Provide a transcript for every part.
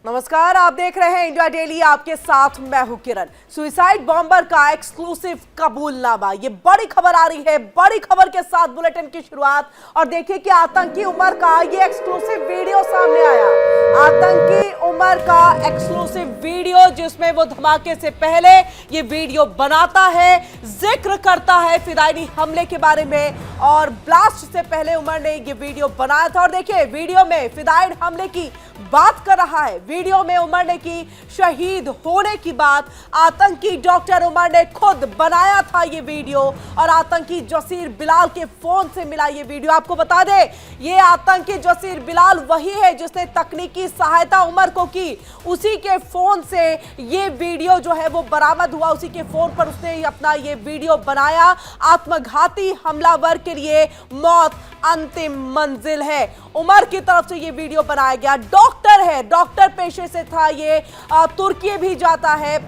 नमस्कार, आप देख रहे हैं इंडिया डेली। आपके साथ मैं हूं किरण। सुसाइड बॉम्बर का एक्सक्लूसिव कबूलनामा, ये बड़ी खबर आ रही है। बड़ी खबर के साथ बुलेटिन की शुरुआत। और देखिए कि आतंकी उमर का ये एक्सक्लूसिव वीडियो सामने आया। आतंकी उमर का एक्सक्लूसिव वीडियो, जिसमें वो धमाके से पहले ये वीडियो बनाता है, जिक्र करता है फिदायनी हमले के बारे में। और ब्लास्ट से पहले उमर ने ये वीडियो बनाया था। और देखिए वीडियो में फिदायन हमले की बात कर रहा है। वीडियो में उमर ने की शहीद होने की बात। आतंकी डॉक्टर उमर ने खुद बनाया था ये वीडियो और आतंकी जसीर बिलाल के फोन से मिला ये वीडियो। आपको बता दें, ये आतंकी जसीर बिलाल वही है जिसने तकनीकी सहायता उमर को की। उसी के फोन से ये वीडियो जो है वो बरामद हुआ। उसी के फोन पर उसने अपना ये वीडियो बनाया। आत्मघाती हमलावर के लिए मौत अंतिम मंजिल है। उमर की तरफ से ये वीडियो बनाया गया। डॉक्टर है, डॉक्टर पेशे से था ये। तुर्की भी जाता है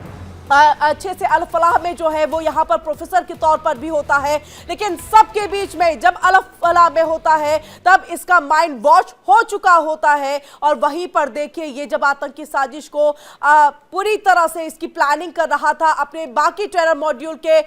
अच्छे से। अल फलाह में जो है वो यहाँ पर प्रोफेसर के तौर पर भी होता है। लेकिन सबके बीच में जब अल फलाह में होता है तब इसका माइंड वॉश हो चुका होता है। और वहीं पर देखिए, ये जब आतंकी साजिश को पूरी तरह से इसकी प्लानिंग कर रहा था अपने बाकी टेरर मॉड्यूल के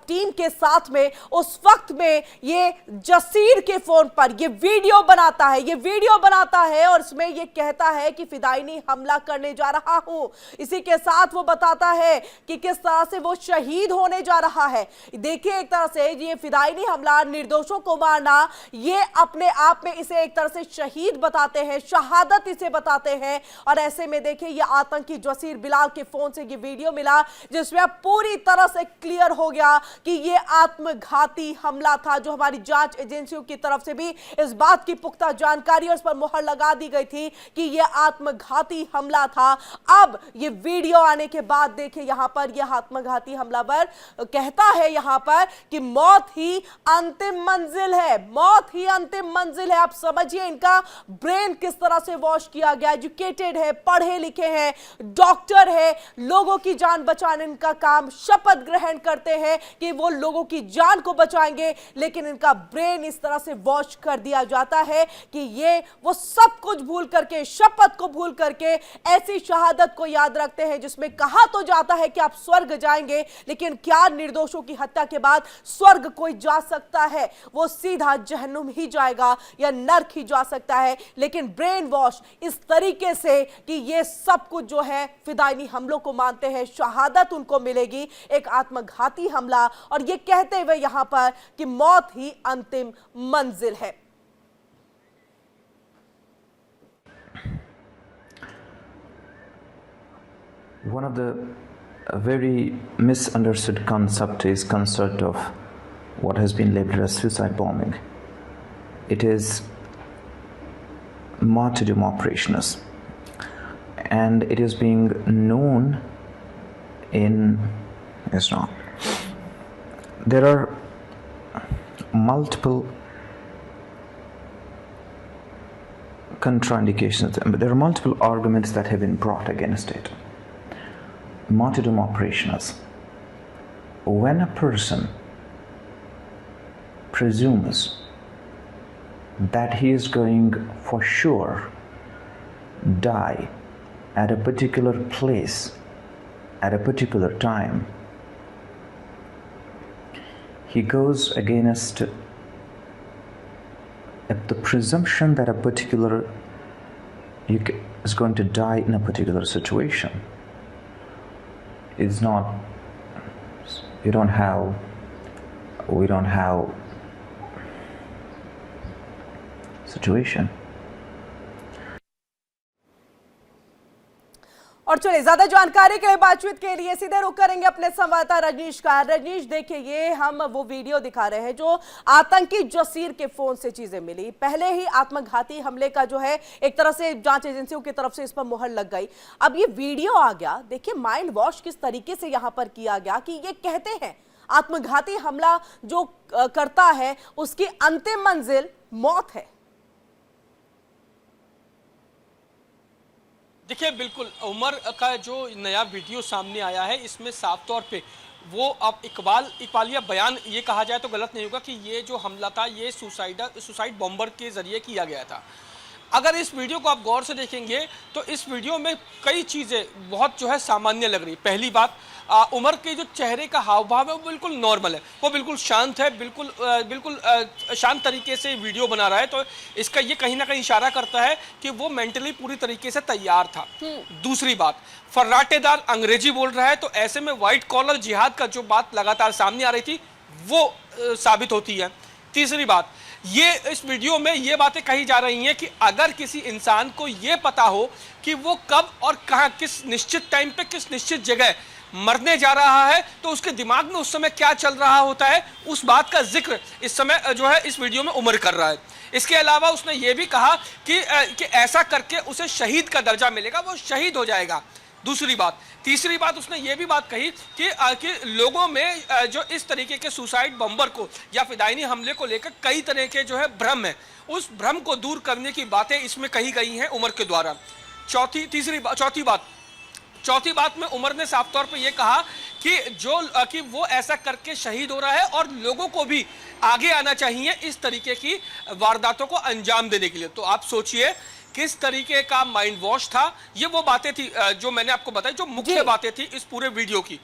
टीम के साथ में, उस वक्त में ये जसीर के फोन पर ये वीडियो बनाता है। ये वीडियो बनाता है और इसमें ये कहता है कि फिदायनी हमला करने जा रहा हूं। इसी के साथ वो बताता है कि किस तरह से वो शहीद होने जा रहा है। देखिए, एक तरह से ये फिदायनी हमला, निर्दोषों को मारना, ये अपने आप में इसे एक तरह से शहीद बताते हैं, शहादत इसे बताते हैं। और ऐसे में देखिए, ये आतंकी जसीर बिलाल के फोन से ये वीडियो मिला, जिसमें अब पूरी तरह से क्लियर हो गया कि ये आत्मघाती हमला था। जो हमारी जांच एजेंसियों की तरफ से भी इस बात की पुख्ता जानकारी और इस पर मुहर लगा दी गई थी कि यह आत्मघाती हमला था। अब ये वीडियो आने के बाद देखिए, यहां पर यह आत्मघाती हमलावर कहता है यहां पर कि मौत ही अंतिम मंजिल है। मौत ही अंतिम मंजिल है। आप समझिए इनका ब्रेन किस तरह से वॉश किया गया। एजुकेटेड है, पढ़े लिखे हैं, डॉक्टर है, लोगों की जान बचाने इनका काम। शपथ ग्रहण करते हैं कि वो लोगों की जान को बचाएंगे, लेकिन इनका ब्रेन इस तरह से वॉश कर दिया जाता है कि ये वो सब कुछ भूल करके, शपथ को भूल करके ऐसी शहादत को याद रखते हैं जिसमें कहा तो जाता है कि आप स्वर्ग जाएंगे, लेकिन क्या निर्दोषों की हत्या के बाद स्वर्ग कोई जा सकता है? वो सीधा जहन्नुम ही जाएगा या नर्क ही जा सकता है। लेकिन ब्रेन वॉश इस तरीके से कि ये सब कुछ जो है फिदायनी हमलों को मानते हैं, शहादत उनको मिलेगी, एक आत्मघाती हमला, और ये कहते हुए यहां पर कि मौत ही अंतिम मंजिल है। One of the very misunderstood concept is concept of what has been labeled as suicide bombing. It is martyrdom operations, and it is being known in Islam. There are multiple contraindications, but there are multiple arguments that have been brought against it. Martyrdom operations. When a person presumes that he is going for sure die at a particular place at a particular time, he goes against the presumption that a particular is going to die in a particular situation. It's not, we don't have situation. और चलिए, ज्यादा जानकारी के लिए, बातचीत के लिए सीधे रुक करेंगे अपने संवाददाता रजनीश का। रजनीश, देखिए, ये हम वो वीडियो दिखा रहे हैं जो आतंकी जसीर के फोन से चीजें मिली। पहले ही आत्मघाती हमले का जो है एक तरह से जांच एजेंसियों की तरफ से इस पर मुहर लग गई। अब ये वीडियो आ गया। देखिए माइंड वॉश किस तरीके से यहां पर किया गया कि ये कहते हैं आत्मघाती हमला जो करता है उसकी अंतिम मंजिल मौत है। देखिए, बिल्कुल उमर का जो नया वीडियो सामने आया है, इसमें साफ तौर पे वो अब इकबालिया बयान ये कहा जाए तो गलत नहीं होगा कि ये जो हमला था ये सुसाइड बॉम्बर के जरिए किया गया था। अगर इस वीडियो को आप गौर से देखेंगे तो इस वीडियो में कई चीज़ें बहुत जो है सामान्य लग रही। पहली बात, उमर के जो चेहरे का हाव भाव है वो बिल्कुल नॉर्मल है, वो बिल्कुल शांत है, बिल्कुल शांत तरीके से वीडियो बना रहा है। तो इसका ये कहीं ना कहीं इशारा करता है कि वो मेंटली पूरी तरीके से तैयार था। दूसरी बात, फर्राटेदार अंग्रेजी बोल रहा है, तो ऐसे में व्हाइट कॉलर जिहाद का जो बात लगातार सामने आ रही थी वो साबित होती है। तीसरी बात, ये इस वीडियो में ये बातें कही जा रही हैं कि अगर किसी इंसान को ये पता हो कि वो कब और कहां, किस निश्चित टाइम पे, किस निश्चित जगह मरने जा रहा है, तो उसके दिमाग में उस समय क्या चल रहा होता है, उस बात का जिक्र इस समय जो है इस वीडियो में उमर कर रहा है। इसके अलावा उसने ये भी कहा कि ऐसा करके उसे शहीद का दर्जा मिलेगा, वो शहीद हो जाएगा। दूसरी बात, तीसरी बात, उसने ये भी बात कही कि लोगों में जो इस तरीके के सुसाइड बम्बर को या फिदायनी हमले को लेकर कई तरह के जो है भ्रम है, उस भ्रम को दूर करने की बातें इसमें कही गई हैं उमर के द्वारा। चौथी बात में उमर ने साफ तौर पे ये कहा कि वो ऐसा करके शहीद हो रहा है और लोगों को भी आगे आना चाहिए इस तरीके की वारदातों को अंजाम देने के लिए। तो आप सोचिए किस तरीके का माइंड वॉश था। ये वो बातें थी जो मैंने आपको बताई, जो मुख्य बातें थी इस पूरे वीडियो की।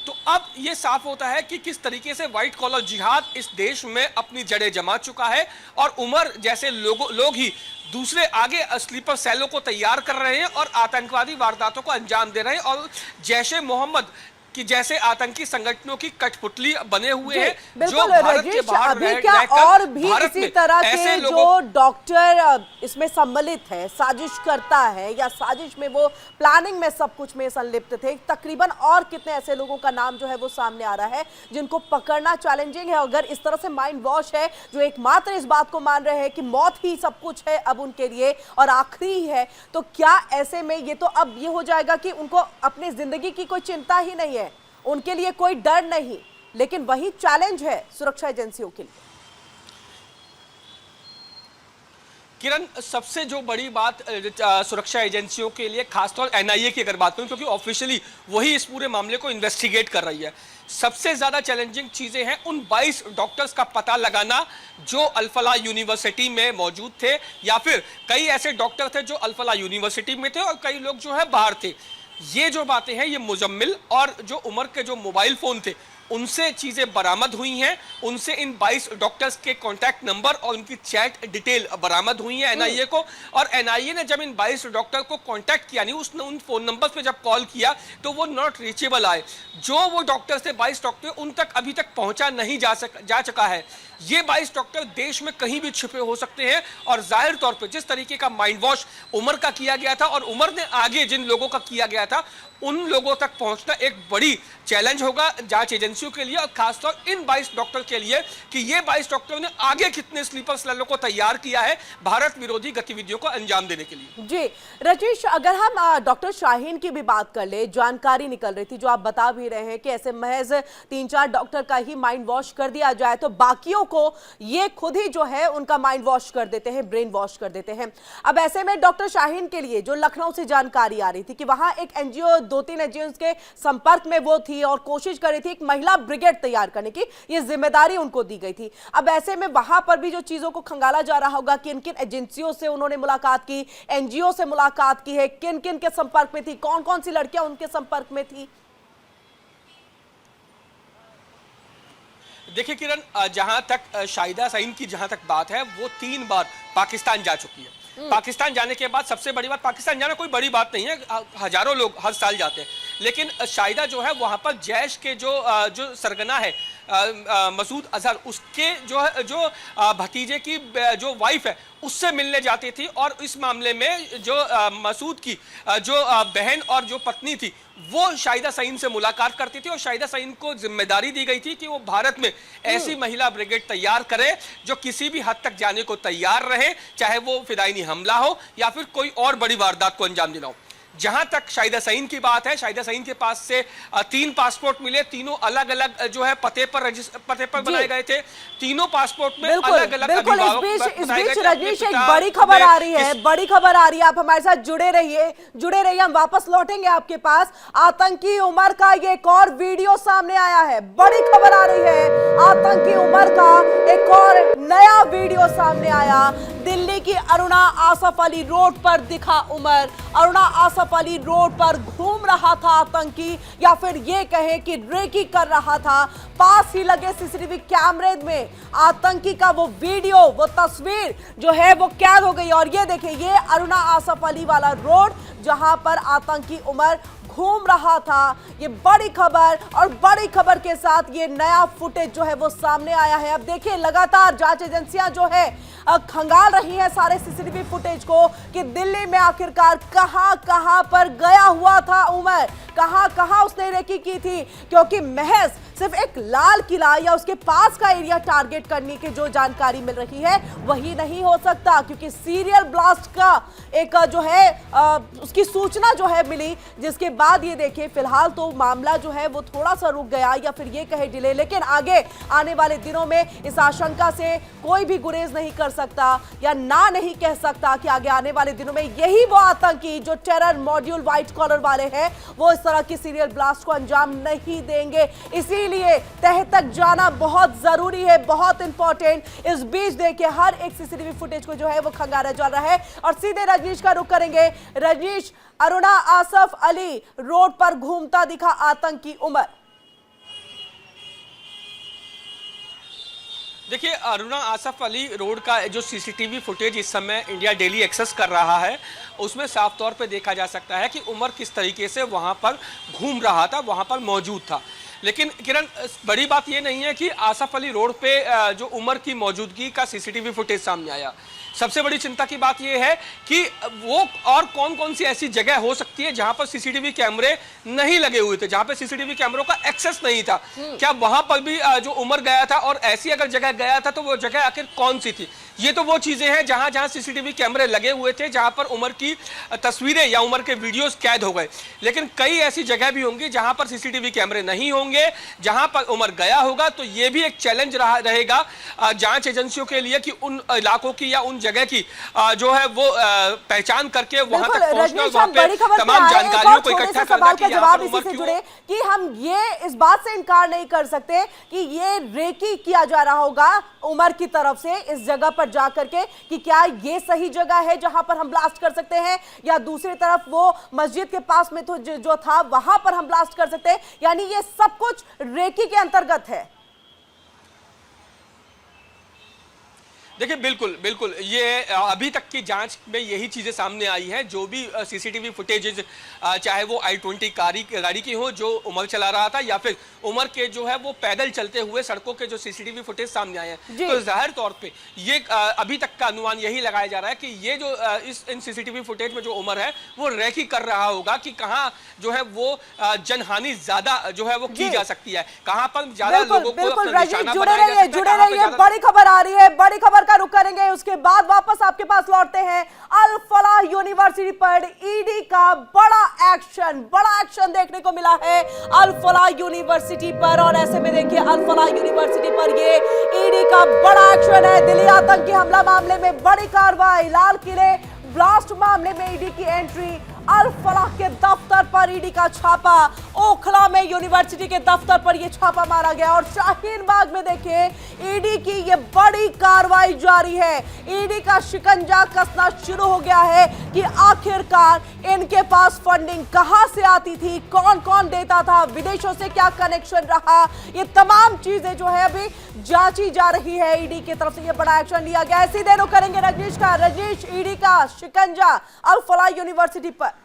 तो अब ये साफ होता है कि किस तरीके से व्हाइट कॉलर जिहाद इस देश में अपनी जड़ें जमा चुका है और उमर जैसे लोग ही दूसरे आगे स्लीपर सेलों को तैयार कर रहे हैं और आतंकवादी वारदातों को अंजाम दे रहे हैं और जैशे मोहम्मद कि जैसे आतंकी संगठनों की कठपुतली बने हुए हैं जो भारत के बाहर अभी क्या और भी इसी तरह के जो डॉक्टर इसमें सम्मिलित है, साजिश करता है या साजिश में वो प्लानिंग में सब कुछ में संलिप्त थे, तकरीबन और कितने ऐसे लोगों का नाम जो है वो सामने आ रहा है जिनको पकड़ना चैलेंजिंग है। अगर इस तरह से माइंड वॉश है जो एकमात्र इस बात को मान रहे हैं कि मौत ही सब कुछ है अब उनके लिए और आखिरी ही है, तो क्या ऐसे में ये तो अब ये हो जाएगा कि उनको अपनी जिंदगी की कोई चिंता ही नहीं है, उनके लिए कोई डर नहीं, लेकिन वही चैलेंज है सुरक्षा एजेंसियों के लिए। किरण, सबसे जो बड़ी बात सुरक्षा एजेंसियों के लिए, खासतौर एनआईए की अगर बात करूं, क्योंकि ऑफिशियली वही इस पूरे मामले को इन्वेस्टिगेट कर रही है, सबसे ज्यादा चैलेंजिंग चीजें हैं उन 22 डॉक्टर्स का पता लगाना जो अल-फलाह यूनिवर्सिटी में मौजूद थे, या फिर कई ऐसे डॉक्टर थे जो अल-फलाह यूनिवर्सिटी में थे और कई लोग जो है बाहर थे। ये जो बातें हैं, ये मुजम्मिल और जो उमर के जो मोबाइल फोन थे उनसे चीजें बरामद हुई हैं, उनसे इन 22 डॉक्टर्स के कॉन्टैक्ट नंबर और उनकी चैट डिटेल बरामद हुई है एनआईए को। और एनआईए ने जब इन 22 डॉक्टर को कांटेक्ट किया, नहीं उसने उन फोन नंबर्स पे जब कॉल किया तो वो नॉट रीचेबल आए। जो वो डॉक्टर थे 22 डॉक्टर, उन तक अभी तक पहुंचा नहीं जा चुका है। ये 22 डॉक्टर देश में कहीं भी छुपे हो सकते हैं और जाहिर तौर पर जिस तरीके का माइंड वॉश उमर का किया गया था और उमर ने आगे जिन लोगों का किया गया था, उन लोगों तक पहुंचना एक बड़ी चैलेंज होगा जांच एजेंसियों के लिए और खासतौर इन 22 डॉक्टर के लिए कि ये 22 डॉक्टरों ने आगे कितने स्लीपर सेलों को तैयार किया है भारत विरोधी गतिविधियों को अंजाम देने के लिए। जी राजेश, अगर हम डॉक्टर शाहीन की भी बात कर ले, जानकारी निकल रही थी जो आप बता भी रहे हैं कि ऐसे महज 3-4 डॉक्टर का ही माइंड वॉश कर दिया जाए तो बाकियों को ये खुद ही जो है उनका माइंड वॉश कर देते हैं, ब्रेन वॉश कर देते हैं। अब ऐसे में डॉक्टर शाहीन के लिए जो लखनऊ से जानकारी आ रही थी कि वहां एक एनजीओ, 2-3 एनजीओ के संपर्क में वो थी और कोशिश कर रही थी एक महिला ब्रिगेड तैयार करने की, ये जिम्मेदारी उनको दी गई थी। अब ऐसे में वहां पर भी जो चीजों को खंगाला जा रहा होगा कि किन एजेंसियों से उन्होंने मुलाकात की, एनजीओ से मुलाकात की है, किन किन के संपर्क में थी, कौन कौन सी लड़कियां उनके संपर्क में थी। देखिए किरण, जहां तक शाहिदा सईद की जहां तक बात है, वो 3 बार पाकिस्तान जा चुकी है। पाकिस्तान जाने के बाद सबसे बड़ी बात, पाकिस्तान जाना कोई बड़ी बात नहीं है, हजारों लोग हर साल जाते हैं, लेकिन शाहिदा जो है वहां पर जैश के जो सरगना है मसूद अजहर, उसके जो भतीजे की जो वाइफ है उससे मिलने जाती थी और इस मामले में जो मसूद की जो बहन और जो पत्नी थी वो शाहिदा सईद से मुलाकात करती थी और शाहिदा सईद को जिम्मेदारी दी गई थी कि वो भारत में ऐसी महिला ब्रिगेड तैयार करे जो किसी भी हद तक जाने को तैयार रहे, चाहे वो फिदायनी हमला हो या फिर कोई और बड़ी वारदात को अंजाम देना हो। जहां तक शाहिदा सईन की बात है, शाहिदा सईन के पास से 3 पासपोर्ट मिले, तीनों अलग अलग जो है पते पर बनाए गए थे। तीनों पासपोर्ट में अलग अलग बिल्कुल। इस बीच रजनीश एक बड़ी खबर आ रही है, बड़ी खबर आ रही है, आप हमारे साथ जुड़े रहिए, हम वापस लौटेंगे आपके पास। आतंकी उमर का ये एक और वीडियो सामने आया है, बड़ी खबर आ रही है, आतंकी उमर का एक और नया वीडियो सामने आया। दिल्ली की अरुणा आसफ अली रोड पर दिखा उमर, अरुणा आसफ अली रोड पर घूम रहा था आतंकी, या फिर ये कहे कि रेकी कर रहा था। पास ही लगे सीसीटीवी कैमरे में आतंकी का वो वीडियो, वो तस्वीर जो है वो कैद हो गई। और ये देखिए, ये अरुणा आसफ अली वाला रोड जहां पर आतंकी उमर घूम रहा था। ये बड़ी खबर, और बड़ी खबर के साथ ये नया फुटेज जो है वो सामने आया है। अब देखिए, लगातार जांच एजेंसियां जो है खंगाल रही हैं सारे सीसीटीवी फुटेज को कि दिल्ली में आखिरकार कहां पर गया हुआ था उमर, कहां उसने रेकी की थी। क्योंकि महज सिर्फ एक लाल किला या उसके पास का एरिया टारगेट करने की जो जानकारी मिल रही है वही नहीं हो सकता, क्योंकि सीरियल ब्लास्ट का एक जो है उसकी सूचना जो है मिली, जिसके बाद ये देखिए फिलहाल तो मामला जो है वो थोड़ा सा रुक गया या फिर ये कहे डिले, लेकिन आगे आने वाले दिनों में इस आशंका से कोई भी गुरेज नहीं कर सकता या ना नहीं कह सकता कि आगे आने वाले दिनों में यही वो आतंकी जो टेरर मॉड्यूल व्हाइट कॉलर वाले हैं वो इस तरह की सीरियल ब्लास्ट को अंजाम नहीं देंगे। इसीलिए तह तक जाना बहुत जरूरी है, बहुत इंपॉर्टेंट। इस बीच देखिए, हर एक सीसीटीवी फुटेज को जो है वो खंगाला जा रहा है और सीधे रजनीश का रुख करेंगे। रजनीश, अरुणा आसफ अली रोड पर घूमता दिखा आतंकी उमर। देखिए, अरुणा आसफ अली रोड का जो सीसीटीवी फुटेज इस समय इंडिया डेली एक्सेस कर रहा है, उसमें साफ तौर पे देखा जा सकता है कि उमर किस तरीके से वहां पर घूम रहा था, वहां पर मौजूद था। लेकिन किरण, बड़ी बात यह नहीं है कि आसफ अली रोड पे जो उमर की मौजूदगी का सीसीटीवी फुटेज सामने आया। सबसे बड़ी चिंता की बात यह है कि वो और कौन कौन सी ऐसी जगह हो सकती है जहां पर सीसीटीवी कैमरे नहीं लगे हुए थे, जहां पर सीसीटीवी कैमरों का एक्सेस नहीं था। क्या वहां पर भी जो उमर गया था, और ऐसी अगर जगह गया था तो वो जगह आखिर कौन सी थी? ये तो वो चीजें हैं जहां जहां सीसीटीवी कैमरे लगे हुए थे, जहां पर उमर की तस्वीरें या उमर के वीडियोस कैद हो गए। लेकिन कई ऐसी जगह भी होंगी जहां पर सीसीटीवी कैमरे नहीं होंगे, जहां पर उमर गया होगा। तो ये भी एक चैलेंज रहेगा जांच एजेंसियों के लिए कि उन इलाकों की या उन जगह की जो है वो पहचान करके वहां तक पहुंचना, वहां पे तमाम जानकारियों को इकट्ठा करना कि जवाब इसी से जुड़े कि हम ये इस बात से इनकार नहीं कर सकते कि ये रेकी किया जा रहा होगा उमर की तरफ से इस जगह पर जाकर के, कि क्या ये सही जगह है जहां पर हम ब्लास्ट कर सकते हैं, या दूसरी तरफ वो मस्जिद के पास में तो जो था वहां पर हम ब्लास्ट कर सकते हैं। यानी ये सब कुछ रेकी के अंतर्गत है। देखिए, बिल्कुल बिल्कुल, ये अभी तक की जांच में यही चीज़ें सामने आई है। जो भी सीसीटीवी फुटेज, चाहे वो I-20 गाड़ी की हो जो उमर चला रहा था, या फिर उमर के जो है वो पैदल चलते हुए सड़कों के जो सीसीटीवी फुटेज सामने आए हैं, तो जाहिर तौर पे ये अभी तक का अनुमान यही लगाया जा रहा है कि ये जो इन सीसीटीवी फुटेज में जो उमर है वो रेकी कर रहा होगा कि कहाँ जो है वो जनहानि ज्यादा जो है वो की जा सकती है, कहाँ पर ज्यादा लोगों को अपना निशाना बनाया जा सकता है। जुड़े रहिए, बड़ी खबर आ रही है, बड़ी खबर का रुख करेंगे, उसके बाद वापस आपके पास लौटते हैं। अल फलाह यूनिवर्सिटी पर ईडी का बड़ा एक्शन देखने को मिला है अल फलाह यूनिवर्सिटी पर। और ऐसे में देखिए, अल फलाह यूनिवर्सिटी पर ये ईडी का बड़ा एक्शन है। दिल्ली आतंकी हमला मामले में बड़ी कार्रवाई, लाल किले ब्लास्ट मामले में ईडी की एंट्री, अल फलाह के दफ्तर पर ईडी का छापा, ओखला में यूनिवर्सिटी के दफ्तर पर यह छापा मारा गया। और शाहीन बाग में देखिए, ईडी की ये बड़ी कार्रवाई जारी है। ईडी का शिकंजा कसना शुरू हो गया है कि आखिरकार इनके पास फंडिंग कहां से आती थी, कौन कौन देता था, विदेशों से क्या कनेक्शन रहा, ये तमाम चीजें जो है अभी जांची जा रही है। ईडी की तरफ से ये बड़ा एक्शन लिया गया है। सीधे रुख करेंगे रजनीश का। रजनीश, ईडी का शिकंजा अल फलाह यूनिवर्सिटी पर।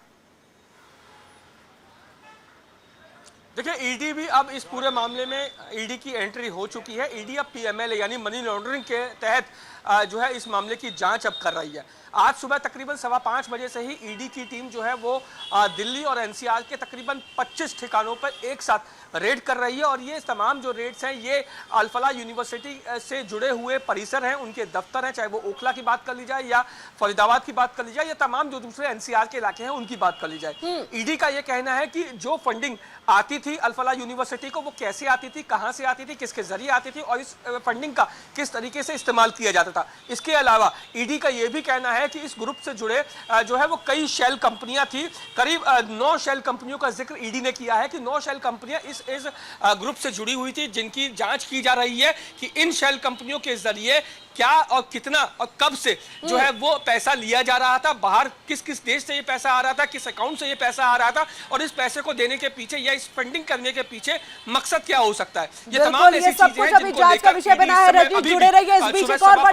देखिए, ईडी भी अब इस पूरे मामले में ईडी की एंट्री हो चुकी है। ईडी अब पीएमएल यानी मनी लॉन्ड्रिंग के तहत जो है इस मामले की जांच अब कर रही है। आज सुबह तकरीबन 5:15 बजे से ही ईडी की टीम जो है वो दिल्ली और एनसीआर के तकरीबन 25 ठिकानों पर एक साथ रेड कर रही है और ये तमाम जो रेड्स हैं ये अल-फलाह यूनिवर्सिटी से जुड़े हुए परिसर हैं, उनके दफ्तर हैं, चाहे वो ओखला की बात कर ली जाए या फरीदाबाद की बात कर ली जाए या तमाम जो दूसरे एनसीआर के इलाके हैं उनकी बात कर ली जाए। ईडी का ये कहना है कि जो फंडिंग आती थी अल-फलाह यूनिवर्सिटी को वो कैसे आती थी, कहां से आती थी, किसके जरिए आती थी और इस फंडिंग का किस तरीके से इस्तेमाल किया जाता था। इसके अलावा ईडी का ये भी कहना है कि इस ग्रुप से जुड़े जो है वो कई शेल कंपनियां थी, करीब 9 शेल कंपनियों का जिक्र ईडी ने किया है कि 9 शेल कंपनियां इस ग्रुप से जुड़ी हुई थी, जिनकी जांच की जा रही है कि इन शेल कंपनियों के जरिए क्या और कितना और कब से जो है वो पैसा लिया जा रहा था, बाहर किस किस देश से ये पैसा आ रहा था, किस अकाउंट से ये पैसा आ रहा था और इस पैसे को देने के पीछे या इस फंडिंग करने के पीछे मकसद क्या हो सकता है। ये तमाम ऐसी चीजें हैं जिनको जांच का विषय बना है। रजनीश जुड़े रहिए, इस बीच एक और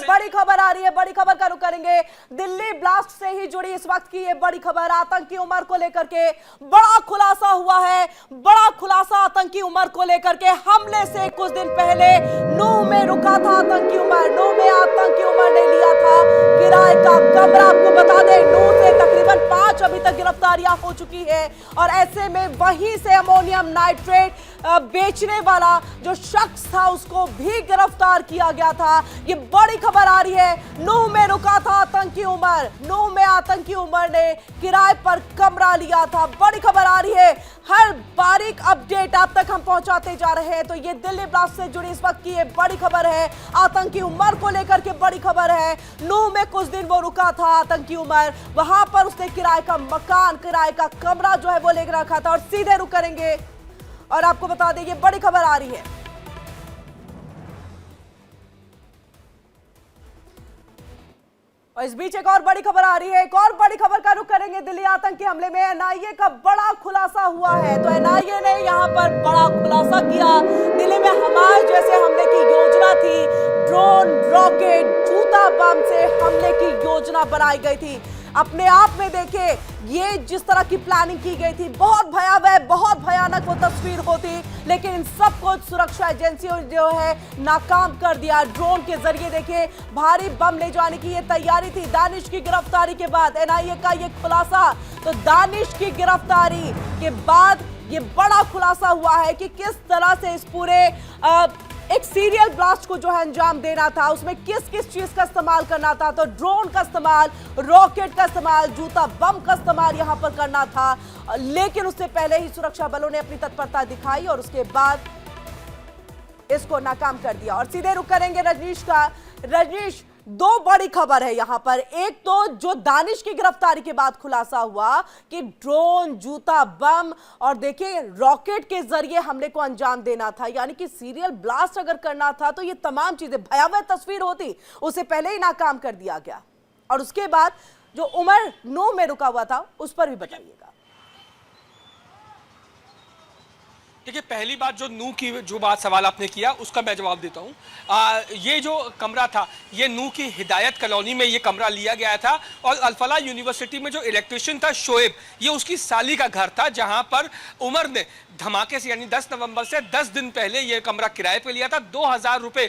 बड़ी खबर आ रही है, बड़ी खबर का रुख करेंगे। दिल्ली ब्लास्ट से ही जुड़ी इस वक्त की ये बड़ी खबर, आतंकी उमर को लेकर के बड़ा खुलासा हुआ है। बड़ा खुलासा आतंकी उमर को लेकर के, हमले से कुछ दिन पहले नूह में रुका था आतंकी उमर, नूह में आतंकी उमर ने लिया था किराए का कमरा। आपको बता दें नूह से तकरीबन 5 अभी तक गिरफ्तारियां हो चुकी है और ऐसे में वहीं से अमोनियम नाइट्रेट बेचने वाला जो शख्स था उसको भी गिरफ्तार किया गया था। ये बड़ी खबर आ रही है, नूह में रुका था आतंकी उमर, नूह में आतंकी उमर ने किराए पर कमरा लिया था। बड़ी खबर आ रही है, हर बारीक अपडेट आप तक हम पहुंचाते जा रहे हैं। तो ये दिल्ली ब्लास्ट से जुड़ी इस वक्त की ये बड़ी खबर है, आतंकी उमर को लेकर के बड़ी खबर है। नूह में कुछ दिन वो रुका था आतंकी उमर, वहां पर उसने किराए का मकान, किराए का कमरा जो है वो लेकर रखा था। और सीधे रुक करेंगे और आपको बता दें ये बड़ी खबर आ रही है, और इस बीच एक और बड़ी खबर आ रही है। एक और बड़ी खबर का रुख करेंगे, दिल्ली आतंकी हमले में एनआईए का बड़ा खुलासा हुआ है। तो एनआईए ने यहां पर बड़ा खुलासा किया, दिल्ली में हमास जैसे हमले की योजना थी, ड्रोन, रॉकेट, जूता बम से हमले की योजना बनाई गई थी। अपने आप में देखे ये जिस तरह की प्लानिंग की गई थी, बहुत भयावह, बहुत भयानक वो तस्वीर होती, लेकिन इन सबको सुरक्षा एजेंसियों जो है नाकाम कर दिया। ड्रोन के जरिए देखे भारी बम ले जाने की ये तैयारी थी। दानिश की गिरफ्तारी के बाद एनआईए का ये खुलासा, तो दानिश की गिरफ्तारी के बाद ये बड़ा खुलासा हुआ है कि किस तरह से इस पूरे एक सीरियल ब्लास्ट को जो है अंजाम देना था, उसमें किस किस चीज का इस्तेमाल करना था। तो ड्रोन का इस्तेमाल, रॉकेट का इस्तेमाल, जूता बम का इस्तेमाल यहां पर करना था, लेकिन उससे पहले ही सुरक्षा बलों ने अपनी तत्परता दिखाई और उसके बाद इसको नाकाम कर दिया। और सीधे रुख करेंगे रजनीश का। रजनीश, 2 बड़ी खबर है यहां पर। एक तो जो दानिश की गिरफ्तारी के बाद खुलासा हुआ कि ड्रोन, जूता बम और देखिए रॉकेट के जरिए हमले को अंजाम देना था, यानी कि सीरियल ब्लास्ट अगर करना था तो ये तमाम चीजें भयावह तस्वीर होती, उसे पहले ही नाकाम कर दिया गया। और उसके बाद जो उमर नूह में रुका हुआ था उस पर भी बताइएगा। देखिए, पहली बात जो नूह की जो बात सवाल आपने किया उसका मैं जवाब देता हूँ। ये जो कमरा था ये नूह की हिदायत कॉलोनी में ये कमरा लिया गया था और अल-फलाह यूनिवर्सिटी में जो इलेक्ट्रिशियन था शोएब, ये उसकी साली का घर था, जहां पर उमर ने धमाके से यानी 10 नवंबर से 10 दिन पहले ये कमरा किराए पे लिया था। 2000 रुपये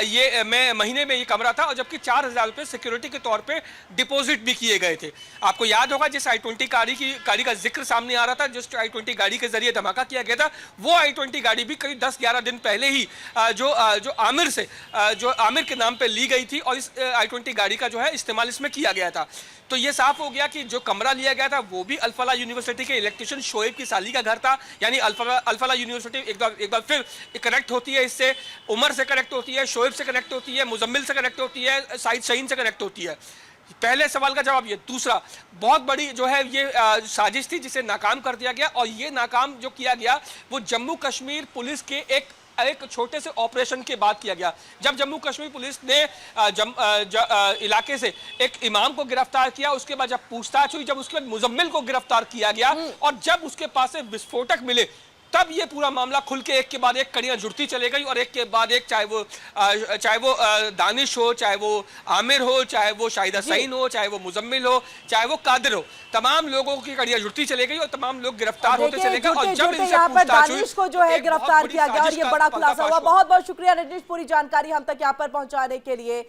ये महीने में ये कमरा था और जबकि 4000 रुपये सिक्योरिटी के तौर पे डिपॉजिट भी किए गए थे। आपको याद होगा जिस i20 गाड़ी का जिक्र सामने आ रहा था, जिस i20 गाड़ी के जरिए धमाका किया गया था, वो i20 गाड़ी भी करीब 10-11 दिन पहले ही जो आमिर के नाम पे ली गई थी और इस i20 गाड़ी का जो है इस्तेमाल इसमें किया गया था। तो ये साफ हो गया कि जो कमरा लिया गया था वो भी अल-फलाह यूनिवर्सिटी के इलेक्ट्रिशियन शोएब की साली का घर था। यानी अल-फलाह यूनिवर्सिटी एक बार फिर कनेक्ट होती है, इससे उमर से कनेक्ट होती है, शोएब से कनेक्ट होती है, मुजम्मिल से कनेक्ट होती है, साइद शहीन से कनेक्ट होती है। पहले सवाल का जवाब ये। दूसरा, बहुत बड़ी जो है ये साजिश थी जिसे नाकाम कर दिया गया और ये नाकाम जो किया गया वो जम्मू कश्मीर पुलिस के एक छोटे से ऑपरेशन के बाद किया गया। जब जम्मू कश्मीर पुलिस ने इलाके से एक इमाम को गिरफ्तार किया, उसके बाद जब पूछताछ हुई, जब उसके बाद मुजम्मिल को गिरफ्तार किया गया और जब उसके पास से विस्फोटक मिले, तब ये पूरा मामला खुल के एक के बाद एक कड़ियां जुड़ती चले गई और एक के बाद एक, चाहे वो दानिश हो, चाहे वो आमिर हो, चाहे वो शाहिदा सईन हो, चाहे वो मुजम्मिल हो, चाहे वो कादिर हो, तमाम लोगों की कड़ियां जुड़ती चले गई और तमाम लोग गिरफ्तार होते चले गए। और जब यहाँ पर दानिश को जो है गिरफ्तार किया गया और ये बड़ा खुलासा हुआ। बहुत बहुत शुक्रिया रजनीश पूरी जानकारी हम तक यहाँ पर पहुंचाने के लिए।